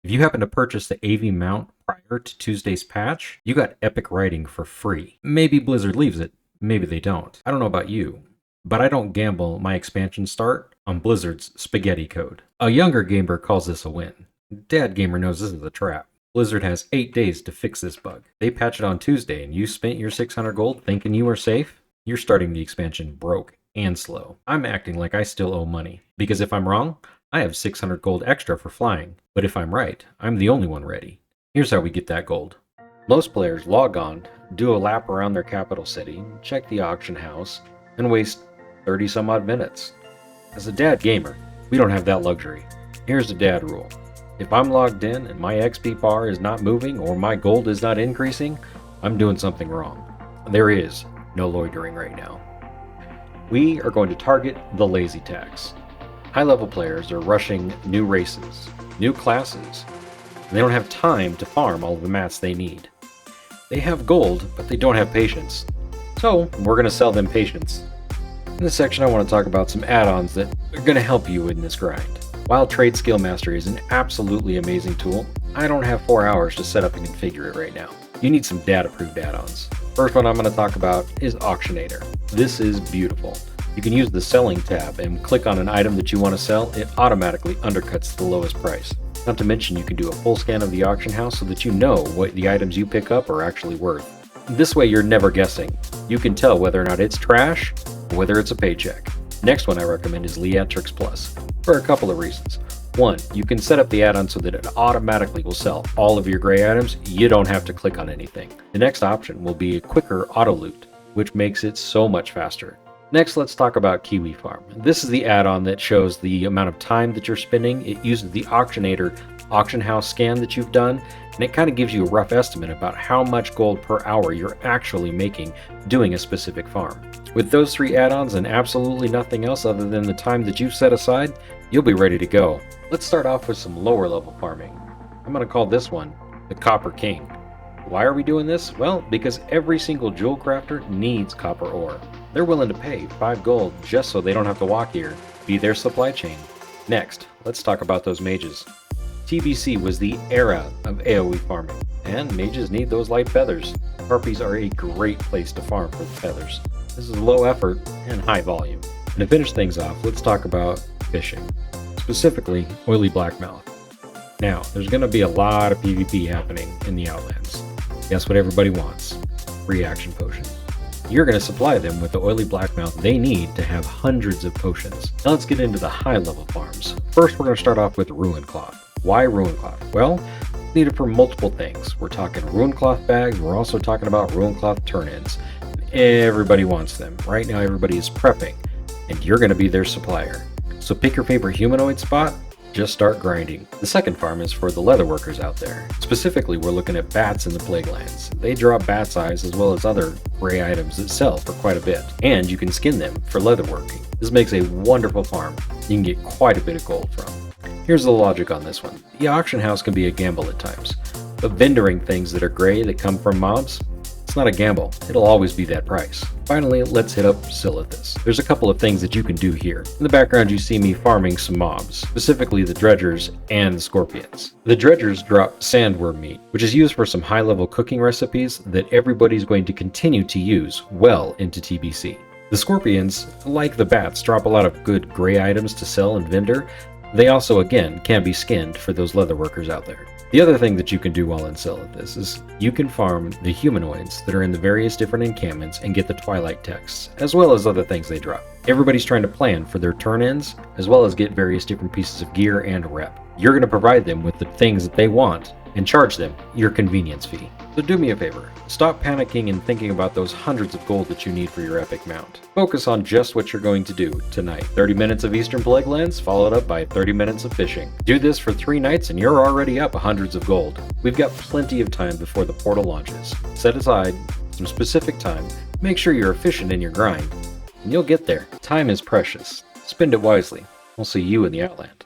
If you happen to purchase the AV mount prior to Tuesday's patch, you got epic writing for free. Maybe Blizzard leaves it, maybe they don't. I don't know about you, but I don't gamble my expansion start on Blizzard's spaghetti code. A younger gamer calls this a win. Dad gamer knows this is a trap. Blizzard has 8 days to fix this bug. They patch it on Tuesday and you spent your 600 gold thinking you were safe? You're starting the expansion broke and slow. I'm acting like I still owe money, because if I'm wrong, I have 600 gold extra for flying, but if I'm right, I'm the only one ready. Here's how we get that gold. Most players log on, do a lap around their capital city, check the auction house, and waste 30 some odd minutes. As a dad gamer, we don't have that luxury. Here's the dad rule. If I'm logged in and my XP bar is not moving or my gold is not increasing, I'm doing something wrong. There is no loitering right now. We are going to target the lazy tax. High-level players are rushing new races, new classes, and they don't have time to farm all of the mats they need. They have gold, but they don't have patience. So, we're going to sell them patience. In this section, I want to talk about some add-ons that are going to help you in this grind. While Trade Skill Mastery is an absolutely amazing tool, I don't have 4 hours to set up and configure it right now. You need some dad-approved add-ons. First one I'm going to talk about is Auctionator. This is beautiful. You can use the selling tab and click on an item that you want to sell. It automatically undercuts the lowest price. Not to mention you can do a full scan of the auction house so that you know what the items you pick up are actually worth. This way you're never guessing. You can tell whether or not it's trash or whether it's a paycheck. Next one I recommend is Leatrix Plus for a couple of reasons. One, you can set up the add-on so that it automatically will sell all of your gray items. You don't have to click on anything. The next option will be a quicker auto loot, which makes it so much faster. Next, let's talk about Kiwi Farm. This is the add-on that shows the amount of time that you're spending. It uses the Auctionator auction house scan that you've done, and it kind of gives you a rough estimate about how much gold per hour you're actually making doing a specific farm. With those 3 add-ons and absolutely nothing else other than the time that you've set aside, you'll be ready to go. Let's start off with some lower level farming. I'm going to call this one the Copper King. Why are we doing this? Well, because every single jewel crafter needs copper ore. They're willing to pay 5 gold just so they don't have to walk here, be their supply chain. Next, let's talk about those mages. TBC was the era of AoE farming, and mages need those light feathers. Harpies are a great place to farm for the feathers. This is low effort and high volume. And to finish things off, let's talk about fishing, specifically oily blackmouth. Now, there's going to be a lot of PvP happening in the Outlands. Guess what everybody wants? Reaction potion. You're going to supply them with the oily blackmouth they need to have hundreds of potions. Now let's get into the high level farms. First, we're going to start off with Ruin Cloth. Why Ruin Cloth? Well, it's needed for multiple things. We're talking Ruin Cloth bags, we're also talking about Ruin Cloth turn-ins. Everybody wants them. Right now everybody is prepping, and you're going to be their supplier. So pick your favorite humanoid spot, just start grinding. The second farm is for the leather workers out there. Specifically, we're looking at bats in the Plaguelands. They drop bat's eyes as well as other gray items that sell for quite a bit, and you can skin them for leatherworking. This makes a wonderful farm you can get quite a bit of gold from. Here's the logic on this one. The auction house can be a gamble at times, but vendoring things that are gray that come from mobs, it's not a gamble. It'll always be that price. Finally, let's hit up Silithus. There's a couple of things that you can do here. In the background, you see me farming some mobs, specifically the dredgers and the scorpions. The dredgers drop sandworm meat, which is used for some high-level cooking recipes that everybody's going to continue to use well into TBC. The scorpions, like the bats, drop a lot of good gray items to sell and vendor. They also, again, can be skinned for those leather workers out there. The other thing that you can do while in Silithus is you can farm the humanoids that are in the various different encampments and get the Twilight texts, as well as other things they drop. Everybody's trying to plan for their turn-ins, as well as get various different pieces of gear and rep. You're going to provide them with the things that they want and charge them your convenience fee. So do me a favor, stop panicking and thinking about those hundreds of gold that you need for your epic mount. Focus on just what you're going to do tonight. 30 minutes of Eastern Plaguelands, followed up by 30 minutes of fishing. Do this for 3 nights and you're already up hundreds of gold. We've got plenty of time before the portal launches. Set aside some specific time, make sure you're efficient in your grind, and you'll get there. Time is precious. Spend it wisely. We'll see you in the Outland.